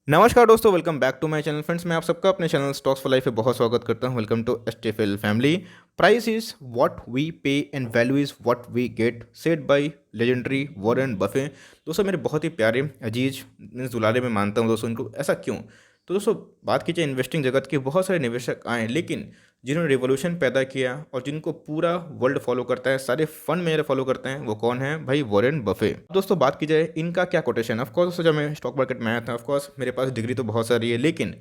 नमस्कार दोस्तों, welcome back to my channel. Friends, मैं आप सबका अपने चैनल स्टॉक्स फॉर लाइफ पे बहुत स्वागत करता हूं। Welcome to STFL family. Price is what we pay and value is what we get, said by legendary Warren Buffett. दोस्तों, मेरे बहुत ही प्यारे अजीज मीन्स दुलारे में मानता हूं दोस्तों इनको। ऐसा क्यों? तो दोस्तों, बात कीजिए इन्वेस्टिंग जगत के बहुत सारे निवेशक आए, लेकिन जिन्होंने रिवॉल्यूशन पैदा किया और जिनको पूरा वर्ल्ड फॉलो करता है, सारे फंड मेरे फॉलो करते हैं, वो कौन है भाई? Warren Buffett. दोस्तों, बात की जाए इनका क्या कोटेशन। ऑफ कोर्स दोस्तों, जब मैं स्टॉक मार्केट में आया था, ऑफ कोर्स मेरे पास डिग्री तो बहुत सारी है, लेकिन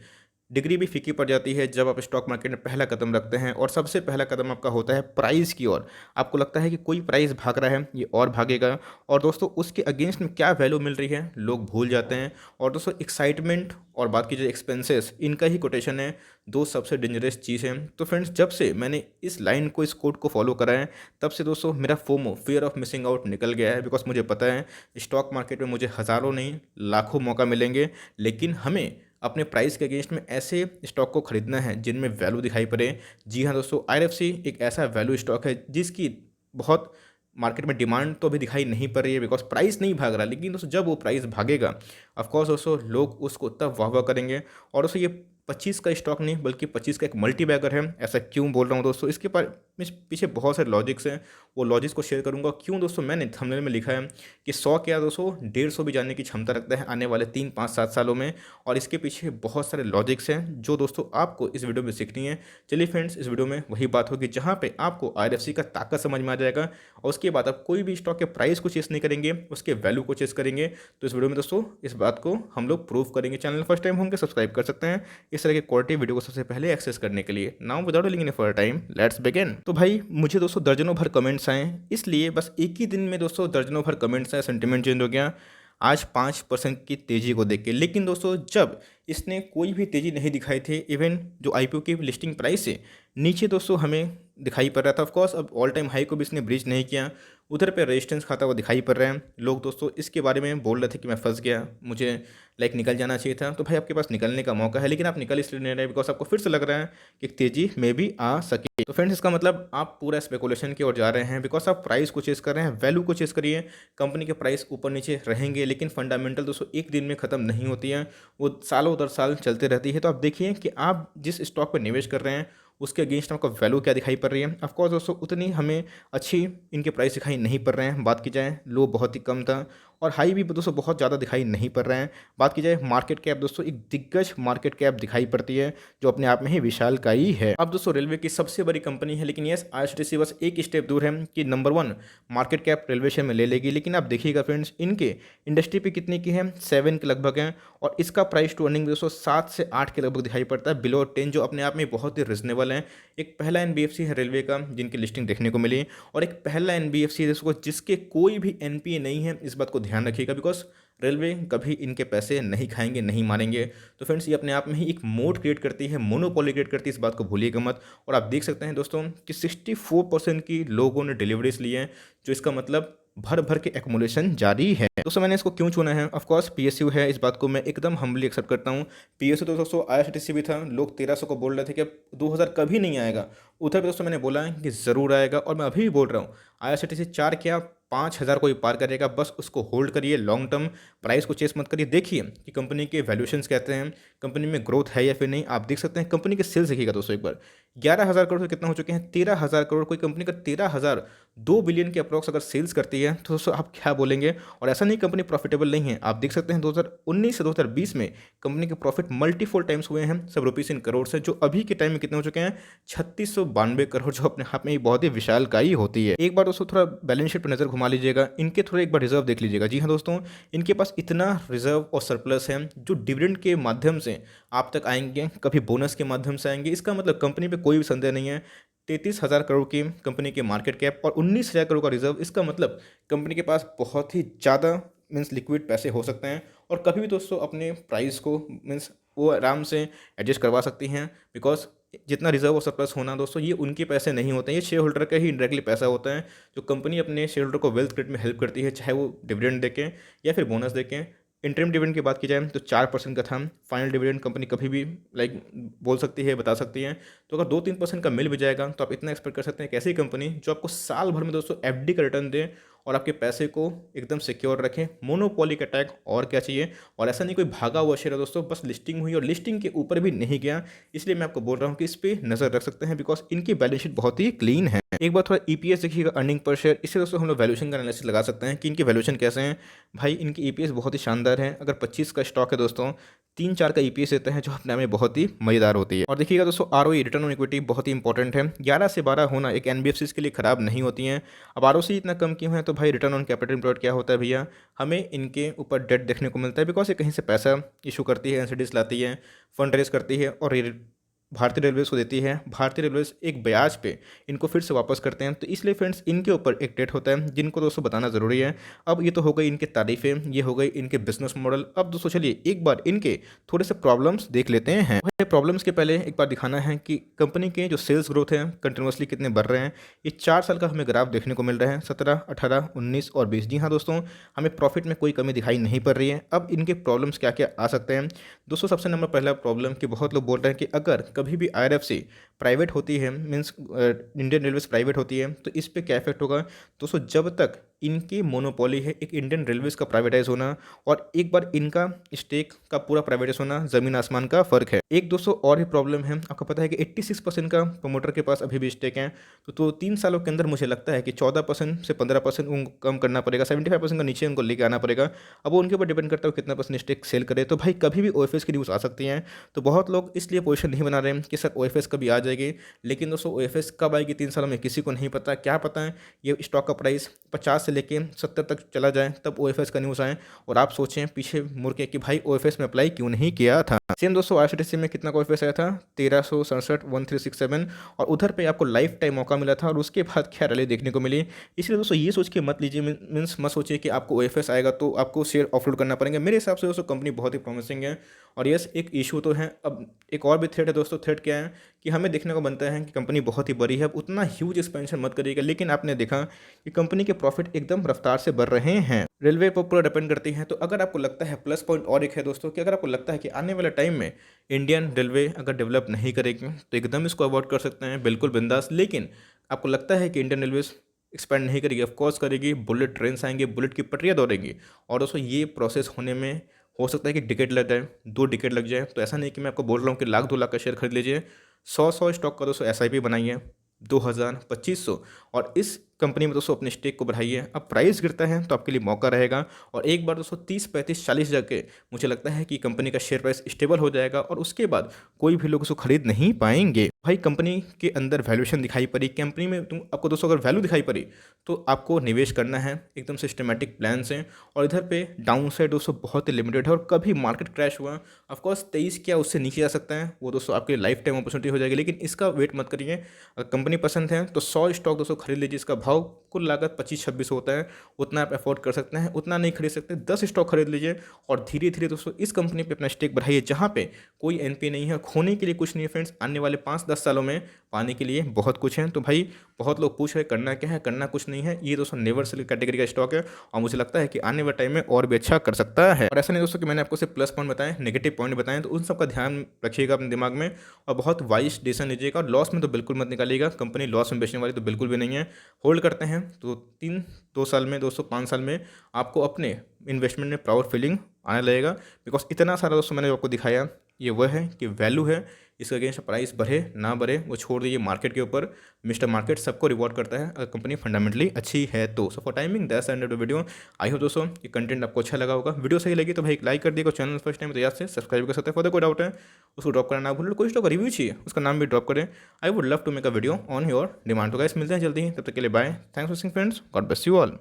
डिग्री भी फीकी पड़ जाती है जब आप स्टॉक मार्केट में पहला कदम रखते हैं। और सबसे पहला कदम आपका होता है प्राइस की ओर। आपको लगता है कि कोई प्राइस भाग रहा है, ये और भागेगा, और दोस्तों उसके अगेंस्ट में क्या वैल्यू मिल रही है लोग भूल जाते हैं। और दोस्तों एक्साइटमेंट और बात की जाए एक्सपेंसेस, इनका ही कोटेशन है दो सबसे डेंजरस चीज़ है। तो फ्रेंड्स, जब से मैंने इस लाइन को, इस कोड को फॉलो करा है, तब से दोस्तों मेरा FOMO, fear of missing out, निकल गया है। बिकॉज मुझे पता है स्टॉक मार्केट में मुझे हज़ारों नहीं लाखों मौका मिलेंगे, लेकिन हमें अपने प्राइस के अगेंस्ट में ऐसे स्टॉक को खरीदना है जिनमें वैल्यू दिखाई पड़े। जी हाँ दोस्तों, आईएफसी एक ऐसा वैल्यू स्टॉक है जिसकी बहुत मार्केट में डिमांड तो अभी दिखाई नहीं पड़ रही है, बिकॉज प्राइस नहीं भाग रहा। लेकिन दोस्तों जब वो प्राइस भागेगा, ऑफकोर्स दोस्तों लोग उसको तब वाह वाह करेंगे। और दोस्तों ये 25 का स्टॉक नहीं बल्कि 25 का एक मल्टी बैगर है। ऐसा क्यों बोल रहा हूँ दोस्तों? इसके पीछे बहुत सारे लॉजिक्स हैं, वो लॉजिक्स को शेयर करूंगा। क्यों दोस्तों? मैंने थंबनेल में लिखा है कि 100 क्या दोस्तों 150 भी जाने की क्षमता रखता है आने वाले 3 5 7 सालों में। और इसके पीछे बहुत सारे लॉजिक्स हैं जो दोस्तों आपको इस वीडियो में सीखनी है। चलिए फ्रेंड्स, इस वीडियो में वही बात होगी जहाँ पे आपको आईआरएफसी का ताकत समझ में आ जाएगा, और उसके बाद आप कोई भी स्टॉक के प्राइस को चेस नहीं करेंगे, उसके वैल्यू को चेस करेंगे। तो इस वीडियो में दोस्तों इस बात को हम लोग प्रूव करेंगे। चैनल फर्स्ट टाइम होंगे, सब्सक्राइब कर सकते हैं इस तरह के क्वालिटी वीडियो को सबसे पहले एक्सेस करने के लिए। नाउ विदाउट लिंग in for time, let's begin. तो भाई मुझे दोस्तों दर्जनों भर कमेंट्स आए, इसलिए बस एक ही दिन में दोस्तों दर्जनों भर कमेंट्स आए, सेंटिमेंट चेंज हो गया आज 5% की तेज़ी को देख के। लेकिन दोस्तों जब इसने कोई भी तेज़ी नहीं दिखाई थी, इवन जो आईपीओ की लिस्टिंग प्राइस है नीचे दोस्तों हमें दिखाई पड़ रहा था। ऑफकोर्स अब ऑल टाइम हाई को भी इसने ब्रीच नहीं किया, उधर पे रेजिस्टेंस खाता हुआ दिखाई पड़ रहा है। लोग दोस्तों इसके बारे में बोल रहे थे कि मैं फंस गया, मुझे निकल जाना चाहिए था। तो भाई आपके पास निकलने का मौका है, लेकिन आप निकल इसलिए नहीं रहे बिकॉज आपको फिर से लग रहा है कि तेज़ी में भी आ सके। तो फ्रेंड्स, इसका मतलब आप पूरा स्पेकुलेशन की ओर जा रहे हैं, बिकॉज आप प्राइस को चेस कर रहे हैं। वैल्यू को चेस करिए। कंपनी के प्राइस ऊपर नीचे रहेंगे, लेकिन फंडामेंटल दोस्तों एक दिन में ख़त्म नहीं होती है, वो सालों दर साल चलते रहती है। तो आप देखिए कि आप जिस स्टॉक पर निवेश कर रहे हैं उसके अगेंस्ट आपको वैल्यू क्या दिखाई पड़ रही है। ऑफकोर्स दोस्तों उतनी हमें अच्छी इनके प्राइस दिखाई नहीं पड़ रहे हैं। बात की जाए लो बहुत ही कम था, और हाई भी दोस्तों बहुत ज़्यादा दिखाई नहीं पड़ रहे हैं। बात की जाए मार्केट कैप, दोस्तों एक दिग्गज मार्केट कैप दिखाई पड़ती है जो अपने आप में ही विशालकायी है। अब दोस्तों रेलवे की सबसे बड़ी कंपनी है, लेकिन यस आईआरसीटीसी बस एक स्टेप दूर है कि number 1 market cap railway share में ले लेगी। लेकिन आप देखिएगा फ्रेंड्स, इनके इंडस्ट्री पे कितने की है? 7 के लगभग है, और इसका प्राइस टू अर्निंग दोस्तों 7 से 8 के लगभग दिखाई पड़ता है, बिलो 10, जो अपने आप में बहुत ही रिजनेबल है। एक पहला एनबीएफसी है रेलवे का जिनकी लिस्टिंग देखने को मिली, और एक पहला एनबीएफसी है जिसके कोई भी एनपीए नहीं है। इस बात को ध्यान रखिएगा, बिकॉज रेलवे कभी इनके पैसे नहीं खाएंगे, नहीं मारेंगे। तो फ्रेंड्स, ये अपने आप में ही एक मोड क्रिएट करती है, मोनोपोली क्रिएट करती है, इस बात को भूलिएगा मत। और आप देख सकते हैं दोस्तों कि 64% की लोगों ने डिलीवरीज ली है, जो इसका मतलब भर भर के एक्मुलेशन जारी है। दोस्तों मैंने इसको क्यों चुना है? ऑफ कोर्स पीएसयू है, इस बात को मैं एकदम हम्बली एक्सेप्ट करता हूँ। पीएसयू तो दोस्तों आईआरसीटीसी भी था, लोग 1300 को बोल रहे थे कि 2000 कभी नहीं आएगा। उधर भी दोस्तों मैंने बोला कि ज़रूर आएगा, और मैं अभी भी बोल रहा हूँ आईआरसीटीसी 4 क्या 5000 को ही पार करेगा। बस उसको होल्ड करिए, लॉन्ग टर्म प्राइस को चेस मत करिए। देखिए कि कंपनी के वैल्यूएशंस कहते हैं, कंपनी में ग्रोथ है या फिर नहीं। आप देख सकते हैं कंपनी के सेल्स देखिएगा दोस्तों एक बार, 11,000 करोड़ से कितना हो चुके हैं? 13,000 करोड़। कोई कंपनी का 13,000 2 बिलियन के अप्रॉक्स अगर सेल्स करती है तो दोस्तों आप क्या बोलेंगे? और ऐसा नहीं कंपनी प्रॉफिटेबल नहीं है। आप देख सकते हैं 2019 से 2020 में कंपनी के प्रॉफिट मल्टीफोल टाइम्स हुए हैं, सब रुपीस इन करोड़ से, जो अभी के टाइम में कितने हो चुके हैं? 3692 करोड़, जो अपने आप में ही बहुत ही विशालकायी होती है। एक बार दोस्तों थोड़ा बैलेंस शीट पर नजर घुमा लीजिएगा, इनके थोड़ा एक बार रिजर्व देख लीजिएगा। जी हाँ दोस्तों, इनके पास इतना रिजर्व और सरप्लस है जो डिविडेंड के माध्यम से आप तक आएंगे, कभी बोनस के माध्यम से आएंगे। इसका मतलब कंपनी पे कोई भी संदेह नहीं है। 33,000 करोड़ की कंपनी के मार्केट कैप और 19,000 करोड़ का रिजर्व, इसका मतलब कंपनी के पास बहुत ही ज़्यादा मीन्स लिक्विड पैसे हो सकते हैं, और कभी भी दोस्तों अपने प्राइस को मीन्स वो आराम से एडजस्ट करवा सकती हैं। बिकॉज जितना रिजर्व और सरप्लस होना दोस्तों ये उनके पैसे नहीं होते हैं, ये शेयर होल्डर का ही इंडायरेक्टली पैसा होता है, जो कंपनी अपने शेयर होल्डर को वेल्थ क्रिएट में हेल्प करती है, चाहे वो डिविडेंड देके या फिर बोनस देके। इंटरिम डिविडेंड की बात की जाए तो 4% का था। फाइनल डिविडेंड कंपनी कभी भी बोल सकती है, बता सकती है। तो अगर 2-3% का मिल भी जाएगा तो आप इतना एक्सपेक्ट कर सकते हैं एक ऐसी कंपनी जो आपको साल भर में दोस्तों एफडी का रिटर्न दे, और आपके पैसे को एकदम सिक्योर रखें। मोनोपोली का टैग और क्या चाहिए। और ऐसा नहीं कोई भागा हुआ शेयर है दोस्तों, बस लिस्टिंग हुई और लिस्टिंग के ऊपर भी नहीं गया, इसलिए मैं आपको बोल रहा हूँ कि इस पर नज़र रख सकते हैं, बिकॉज इनकी बैलेंस शीट बहुत ही क्लीन है। एक बार थोड़ा ईपीएस देखिएगा, अर्निंग पर शेयर, इससे दोस्तों हम लोग वैल्यूएशन का एनालिसिस लगा सकते हैं कि इनकी वैल्यूएशन कैसे हैं। भाई इनकी ईपीएस बहुत ही शानदार है। अगर 25 का स्टॉक है दोस्तों, 3-4 का ईपीएस देते हैं, जो अपने में बहुत ही मज़ेदार होती है। और देखिएगा दोस्तों, आरओई रिटर्न ऑन इक्विटी बहुत ही इंपॉर्टेंट है। 11 से 12 होना एक एनबीएफसीज के लिए खराब नहीं होती हैं। अब आरओसी इतना कम क्यों है, तो भाई रिटर्न ऑन कैपिटल एम्प्लॉयड क्या होता है भैया, हमें इनके ऊपर डेट देखने को मिलता है, बिकॉज ये कहीं से पैसा इशू करती है, एनसीडीज लाती है, फंड रेज करती है और भारतीय रेलवेज को देती है। भारतीय रेलवेज एक ब्याज पे इनको फिर से वापस करते हैं, तो इसलिए फ्रेंड्स इनके ऊपर एक डेट होता है जिनको दोस्तों बताना ज़रूरी है। अब ये तो हो गई इनके तारीफें, ये हो गई इनके बिजनेस मॉडल। अब दोस्तों चलिए एक बार इनके थोड़े से प्रॉब्लम्स देख लेते हैं। प्रॉब्लम्स के पहले एक बार दिखाना है कि कंपनी के जो सेल्स ग्रोथ है कंटिन्यूसली कितने बढ़ रहे हैं। ये 4 साल का हमें ग्राफ देखने को मिल रहा है, 17, 18, 19 और 20। जी हाँ दोस्तों, हमें प्रॉफिट में कोई कमी दिखाई नहीं पड़ रही है। अब इनके प्रॉब्लम्स क्या क्या आ सकते हैं दोस्तों। सबसे नंबर पहला प्रॉब्लम कि बहुत लोग बोल रहे हैं कि अगर कभी भी आईआरएफसी प्राइवेट होती है, मीन्स इंडियन रेलवेज प्राइवेट होती है, तो इस पर क्या इफेक्ट होगा दोस्तों। जब तक इनकी मोनोपोली है एक इंडियन रेलवेज का प्राइवेटाइज होना और एक बार इनका स्टेक का पूरा प्राइवेटाइज होना, ज़मीन आसमान का फ़र्क है। एक दोस्तों और ही प्रॉब्लम है, आपको पता है कि 86% का प्रमोटर के पास अभी भी स्टेक है, तो 3 सालों के अंदर मुझे लगता है कि 14% से 15% उनको कम करना पड़ेगा, 75% का नीचे उनको लेके आना पड़ेगा। अब वो उनके ऊपर डिपेंड करता है कितना परसेंट स्टेक सेल करे। तो भाई कभी भी ओएफएस की न्यूज़ आ सकती है, तो बहुत लोग इसलिए पोजीशन नहीं बना रहे हैं कि सर ओएफएस कभी आ जाएगी, लेकिन दोस्तों ओएफएस कब आएगी 3 सालों में किसी को नहीं पता। क्या पता है ये स्टॉक का प्राइस 50 से लेके 70 तक चला जाए, तब ओएफएस का न्यूज़ आए और आप सोचें पीछे मुड़ के कि भाई ओएफएस में अप्लाई क्यों नहीं किया था। सेम दोस्तों आईआरसीटीसी में कितना का ओएफएस आया था, 1367, 1367, और उधर पे आपको लाइफ टाइम मौका मिला था और उसके बाद क्या रैली देखने को मिली। इसलिए दोस्तों ये सोच के मत लीजिए, मीन्स मत सोचिए कि आपको ओएफएस आएगा तो आपको शेयर ऑफलोड करना पड़ेगा। मेरे हिसाब से दोस्तों कंपनी बहुत ही प्रॉमिसिंग है। और यस, एक इशू तो है। अब एक और भी थ्रेट है दोस्तों। थ्रेट क्या है कि हमें देखने को बनता है कि कंपनी बहुत ही बड़ी है, अब उतना ह्यूज एक्सपेंशन मत करिएगा, लेकिन आपने देखा कि कंपनी के प्रॉफिट एकदम रफ्तार से बढ़ रहे हैं। रेलवे पर पूरा डिपेंड करती है। तो अगर आपको लगता है, प्लस पॉइंट और एक है दोस्तों, कि अगर आपको लगता है कि आने वाले टाइम में इंडियन रेलवे अगर डेवलप नहीं करेगी तो एकदम इसको अवॉइड कर सकते हैं, बिल्कुल बिंदास। लेकिन आपको लगता है कि इंडियन रेलवे एक्सपेंड नहीं करेगी, ऑफकोर्स करेगी, बुलेट ट्रेन आएंगे, बुलेट की पटरियाँ दौड़ेंगी, और दोस्तों ये प्रोसेस होने में हो सकता है कि डिकेट लग जाए, 2 डिकेट लग जाए। तो ऐसा नहीं कि मैं आपको बोल रहा हूँ कि लाख 2 लाख का शेयर खरीद लीजिए। 100 स्टॉक का दोस्तों एसआईपी बनाइए, 2000, 2500, और इस कंपनी में दोस्तों अपने स्टेक को बढ़ाइए। अब प्राइस गिरता है तो आपके लिए मौका रहेगा, और एक बार दोस्तों 30, 35, 40 जाके मुझे लगता है कि कंपनी का शेयर प्राइस स्टेबल हो जाएगा और उसके बाद कोई भी लोग उसको खरीद नहीं पाएंगे। भाई कंपनी के अंदर वैल्यूएशन दिखाई पड़ी, कंपनी में तुम आपको दोस्तों अगर वैल्यू दिखाई पड़ी तो आपको निवेश करना है एकदम सिस्टमेटिक प्लान से। और इधर पे डाउन साइड दोस्तों बहुत ही लिमिटेड है, और कभी मार्केट क्रैश हुआ ऑफकोर्स 23 क्या उससे नीचे जा सकता है, वो दोस्तों आपके लाइफ टाइम अपॉर्चुनिटी हो जाएगी, लेकिन इसका वेट मत करिए। अगर कंपनी पसंद है तो 100 स्टॉक दोस्तों खरीद लीजिए, इसका भाव कुल लागत 25-26 होता है, उतना आप अफोर्ड कर सकते हैं। उतना नहीं खरीद सकते 10 स्टॉक खरीद लीजिए, और धीरे धीरे दोस्तों इस कंपनी पे अपना स्टेक बढ़ाइए, जहाँ पे कोई एनपी नहीं है, खोने के लिए कुछ नहीं है फ्रेंड्स। आने वाले 5-10 सालों में पाने के लिए बहुत कुछ है। तो भाई बहुत लोग पूछ रहे करना क्या है, करना कुछ नहीं है। ये दोस्तों नेवर सेल कैटेगरी का स्टॉक है, और मुझे लगता है कि आने वाले टाइम में और भी अच्छा कर सकता है। और ऐसा नहीं दोस्तों कि मैंने आपको सिर्फ प्लस पॉइंट बताएं, नेगेटिव पॉइंट बताएं, तो उन सब का ध्यान रखिएगा अपने दिमाग में, और बहुत वाइज डिसीजन लीजिएगा। और लॉस में तो बिल्कुल मत निकालिएगा, कंपनी लॉस में बेचने वाली तो बिल्कुल भी नहीं है। होल्ड करते हैं तो 2 साल में दोस्तों, 5 साल में आपको अपने इन्वेस्टमेंट में प्राउड फीलिंग आने लगेगा, बिकॉज इतना सारा दोस्तों मैंने आपको दिखाया, ये वह है कि वैल्यू है, इसका अगेंस्ट प्राइस बढ़े ना बढ़े वो छोड़ दीजिए मार्केट के ऊपर। मिस्टर मार्केट सबको रिवॉर्ड करता है अगर कंपनी फंडामेंटली अच्छी है तो। So for timing that's end of the video. I hope दोस्तों ये कंटेंट आपको अच्छा लगा होगा। वीडियो सही लगी तो भाई लाइक कर दिएगा, चैनल फर्स्ट टाइम तो याद से सब्सक्राइब कर सकते हैं। फॉर कोई डाउट है उसको ड्रॉप करना ना भूलें, कोई स्टॉक रिव्यू चाहिए उसका नाम भी ड्रॉप करें। I would love to make a video on your demand. तो गाइस मिलते हैं जल्दी ही, तब तक के लिए bye, thanks for watching friends, god bless you all.